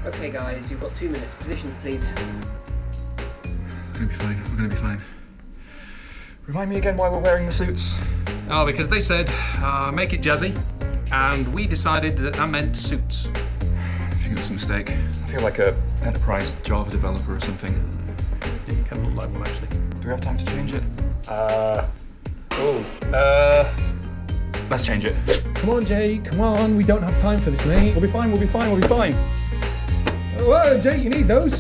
Okay guys, you've got 2 minutes. Positions, please. We're gonna be fine. We're gonna be fine. Remind me again why we're wearing the suits. Oh, because they said, make it jazzy, and we decided that that meant suits. I think it was a mistake. I feel like a enterprise Java developer or something. Yeah, you kind of look like one, actually. Do we have time to change it? Let's change it. Come on, Jay, come on. We don't have time for this, mate. We'll be fine, we'll be fine, we'll be fine. Whoa, Jay, you need those.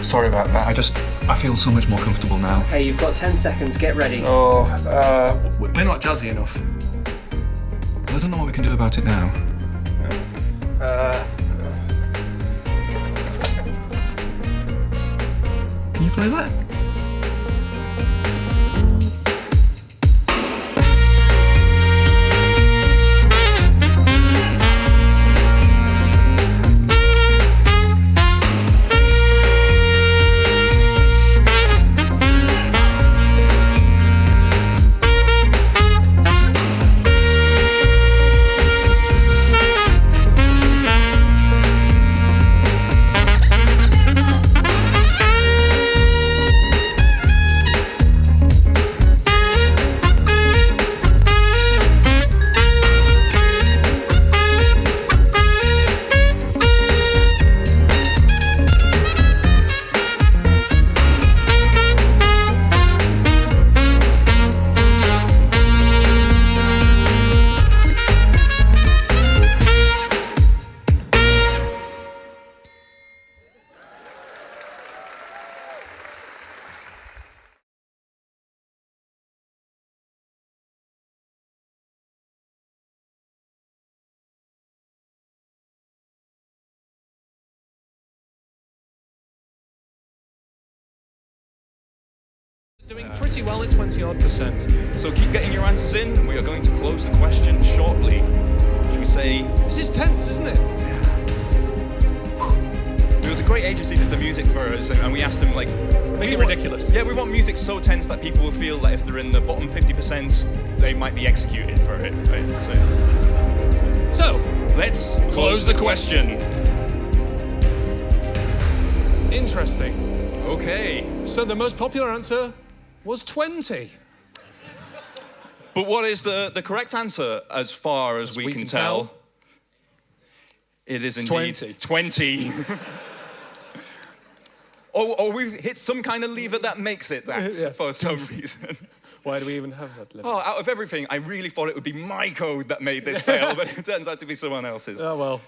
Sorry about that. I feel so much more comfortable now. Hey, you've got 10 seconds. Get ready. Oh, We're not jazzy enough. I don't know what we can do about it now. Can you play that? Doing pretty well at 20-odd%. So keep getting your answers in, and we are going to close the question shortly. Should we say... This is tense, isn't it? There was a great agency that did the music for us, and we asked them, like... Make it ridiculous. Yeah, we want music so tense that people will feel that if they're in the bottom 50%, they might be executed for it. Right? So let's close the question. Interesting. Okay. So the most popular answer was 20. But what is the correct answer as far as we can tell? It is indeed 20. or we've hit some kind of lever that makes it that for some reason. Why do we even have that lever? Oh, out of everything, I really thought it would be my code that made this fail, but it turns out to be someone else's. Oh, well.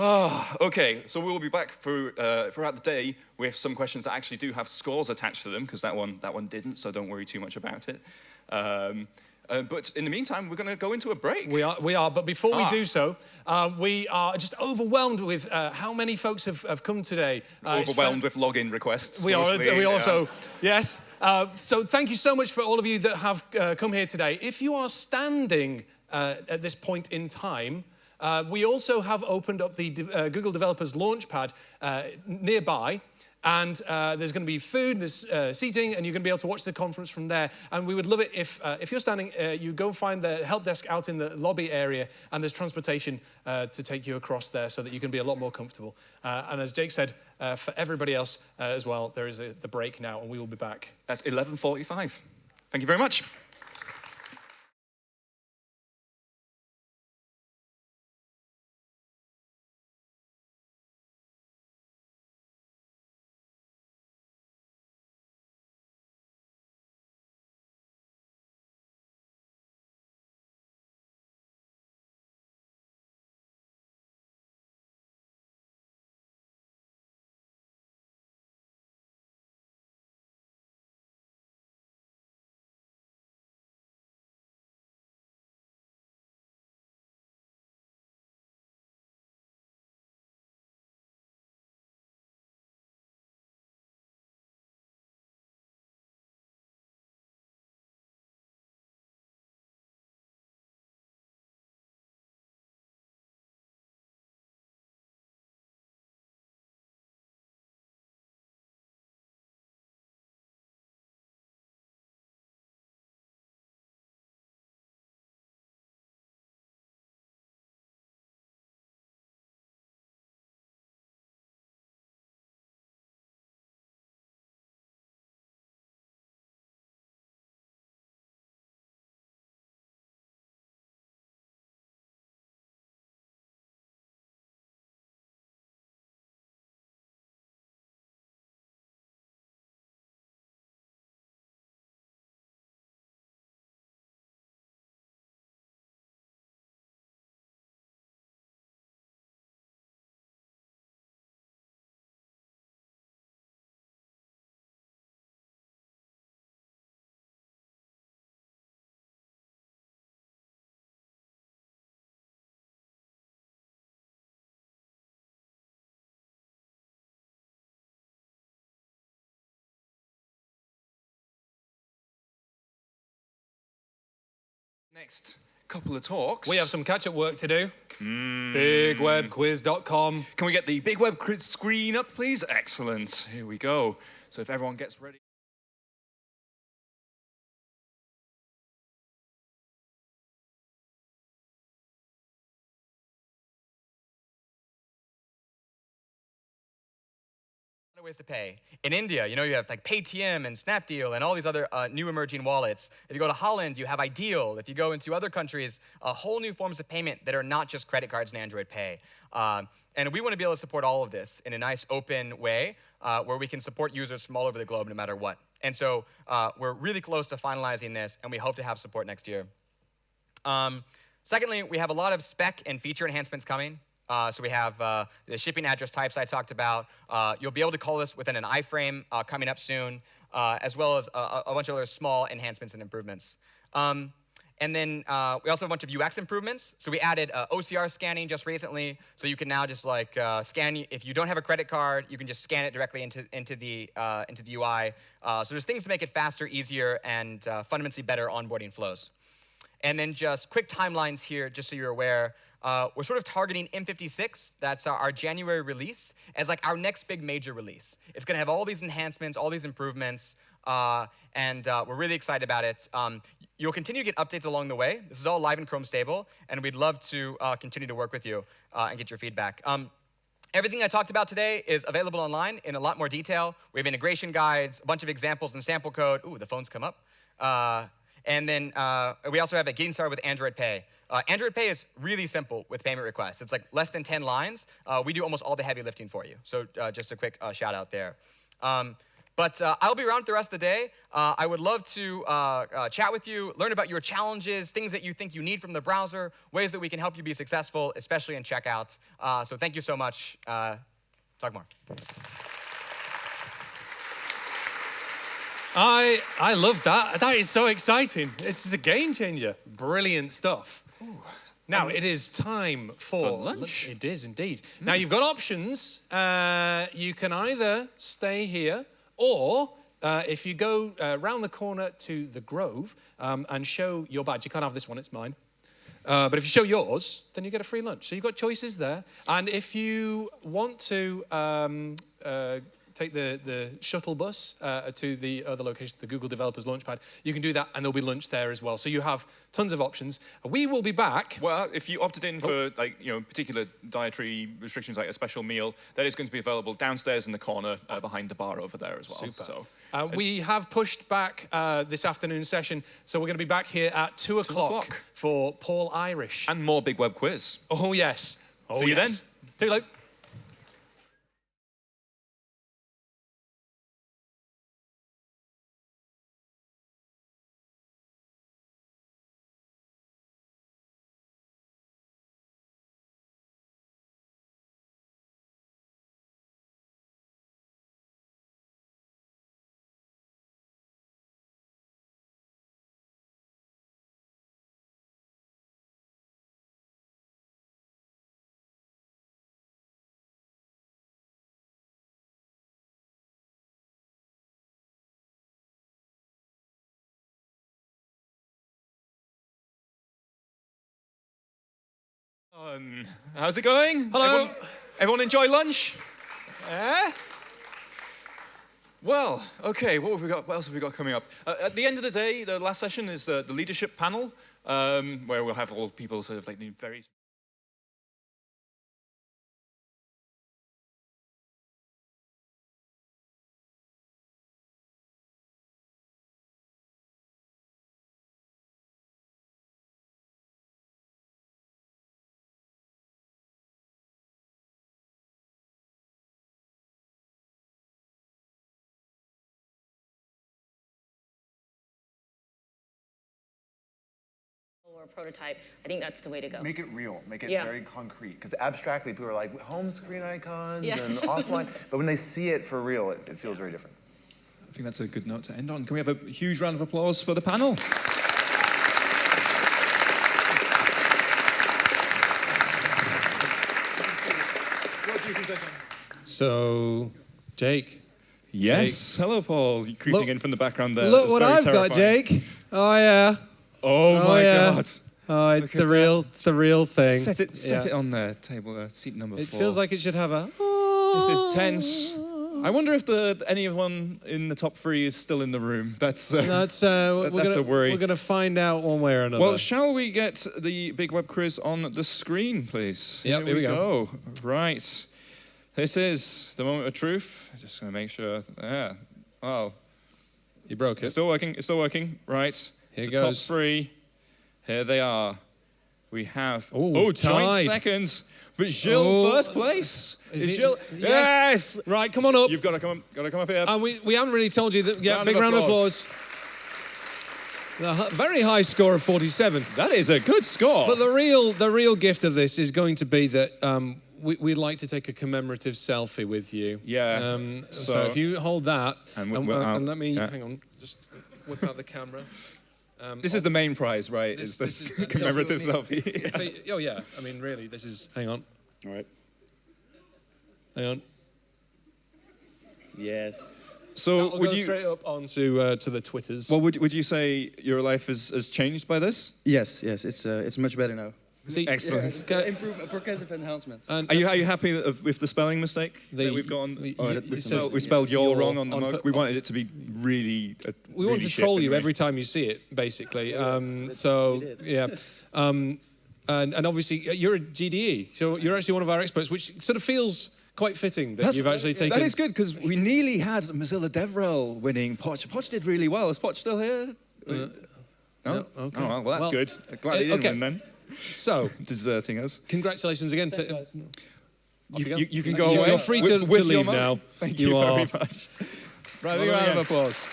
Oh, okay, so we'll be back throughout the day with some questions that actually do have scores attached to them, because that one didn't, so don't worry too much about it. But in the meantime, we're going to go into a break. We are. But before we do so, we are just overwhelmed with how many folks have come today. Overwhelmed with login requests. We mostly, are. We also, yes. So thank you so much for all of you that have come here today. If you are standing at this point in time, we also have opened up the Google Developers Launchpad nearby. And there's going to be food, there's seating, and you're going to be able to watch the conference from there. And we would love it if you're standing, you go find the help desk out in the lobby area, and there's transportation to take you across there so that you can be a lot more comfortable. And as Jake said, for everybody else as well, there is the break now, and we will be back. That's 11:45. Thank you very much. Next couple of talks. We have some catch-up work to do. BigWebQuiz.com. Can we get the big web quiz screen up, please? Excellent. Here we go. So if everyone gets ready. Ways to pay. In India, you have like Paytm and Snapdeal and all these other new emerging wallets. If you go to Holland, you have Ideal. If you go into other countries, whole new forms of payment that are not just credit cards and Android Pay. And we want to be able to support all of this in a nice open way where we can support users from all over the globe no matter what. And so we're really close to finalizing this, and we hope to have support next year. Secondly, we have a lot of spec and feature enhancements coming. So we have the shipping address types I talked about. You'll be able to call this within an iframe coming up soon, as well as a bunch of other small enhancements and improvements. And then we also have a bunch of UX improvements. So we added OCR scanning just recently. So you can now just like scan, if you don't have a credit card, you can just scan it directly into the UI. So there's things to make it faster, easier, and fundamentally better onboarding flows. And then just quick timelines here, just so you're aware. We're sort of targeting M56, that's our January release, as like our next big major release. It's going to have all these enhancements, all these improvements, and we're really excited about it. You'll continue to get updates along the way. This is all live in Chrome Stable, and we'd love to continue to work with you and get your feedback. Everything I talked about today is available online in a lot more detail. We have integration guides, a bunch of examples and sample code. Ooh, the phones come up. And then we also have a getting started with Android Pay. Android Pay is really simple with payment requests. It's like less than 10 lines. We do almost all the heavy lifting for you. So just a quick shout out there. But I'll be around the rest of the day. I would love to chat with you, learn about your challenges, things that you think you need from the browser, ways that we can help you be successful, especially in checkout. So thank you so much. Talk more. I love that. That is so exciting. It's a game changer. Brilliant stuff. Ooh. Now it is time for lunch. It is indeed. Now you've got options. You can either stay here, or if you go round the corner to the Grove and show your badge. You can't have this one, it's mine. But if you show yours, then you get a free lunch. So you've got choices there. And if you want to take the shuttle bus to the other location, the Google Developers Launchpad, you can do that, and there'll be lunch there as well. So you have tons of options. We will be back. Well, if you opted in for particular dietary restrictions, like a special meal, that is going to be available downstairs in the corner behind the bar over there as well. Super. So we have pushed back this afternoon session, so we're going to be back here at 2 o'clock for Paul Irish. And more Big Web Quiz. Oh, yes. See you then. Toodaloo. How's it going? Hello. Everyone enjoy lunch? Eh? Well, okay, what have we got? What else have we got coming up? At the end of the day, the last session is the leadership panel, where we'll have all people sort of like the very... or a prototype. I think that's the way to go. Make it real, make it very concrete. Because abstractly, people are like, home screen icons and offline. But when they see it for real, it feels very different. I think that's a good note to end on. Can we have a huge round of applause for the panel? So, Jake. Yes. Jake. Hello, Paul. You're creeping in from the background there. Look what I've got, Jake. Oh, yeah. Oh my yeah. God. Oh, it's the real thing. Set it on the table, seat number 4. It feels like it should have a. This is tense. I wonder if anyone in the top 3 is still in the room. That's a worry. We're gonna find out one way or another. Well, shall we get the big web quiz on the screen, please? Yep, here we go. Right. This is the moment of truth. I'm just gonna make sure. Yeah. Oh. You broke it. It's still working. It's still working. Right. Here the goes. top 3. Here they are. We have joint seconds. But Gilles first place. Is Gilles? Yes. Right, come on up. You've got to come up here. And we haven't really told you that. Yeah, big round of applause. A very high score of 47. That is a good score. But the real gift of this is going to be that we'd like to take a commemorative selfie with you. Yeah. So if you hold that and let me hang on, just whip out the camera. This is the main prize, right? This commemorative selfie. Oh yeah, I mean really, this is. Hang on. All right. Hang on. Yes. So would you straight up onto to the Twitters? Well, would you say your life has changed by this? Yes, it's much better now. See, excellent. Progressive enhancement. Are you happy with the spelling mistake that we've got on? We spelled "your" wrong on the mug. We wanted it to be really. We want to troll you every time you see it, basically. So yeah, and obviously you're a GDE, so you're actually one of our experts, which sort of feels quite fitting that you've actually taken. That is good because we nearly had Mozilla DevRel winning. Poch did really well. Is Poch still here? No. Okay. Oh, well, that's good. Glad he didn't win then. So, deserting us. Congratulations again. You can go away. You're free to leave now. Thank you very much. Right, big round of applause.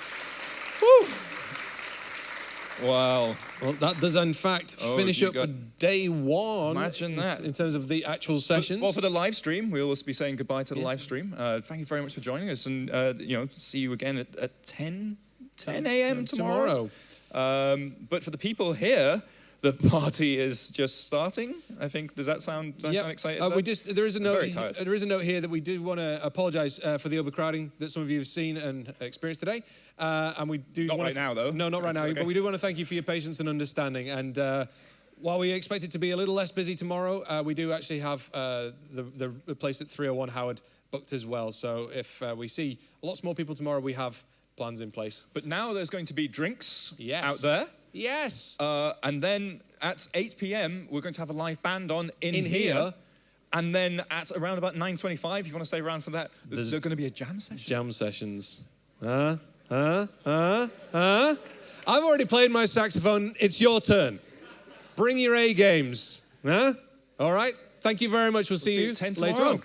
Woo! Wow. Well, that does in fact finish up day 1. Imagine that. In terms of the actual sessions. Well, for the live stream, we'll also be saying goodbye to the live stream. Thank you very much for joining us, and see you again at 10 a.m. tomorrow. But for the people here, the party is just starting. I think. Does that sound excited? There is a note. There is a note here that we do want to apologise for the overcrowding that some of you have seen and experienced today. And we do not right now, though. No, not right now. Okay. But we do want to thank you for your patience and understanding. And while we expect it to be a little less busy tomorrow, we do actually have the place at 301 Howard booked as well. So if we see lots more people tomorrow, we have plans in place. But now there's going to be drinks out there. Yes. And then at 8 p.m. we're going to have a live band on in here. And then at around about 9:25, if you want to stay around for that, there's going to be a jam session. Jam sessions. I've already played my saxophone. It's your turn. Bring your A games. All right. Thank you very much. We'll see you at 10 later tomorrow. on.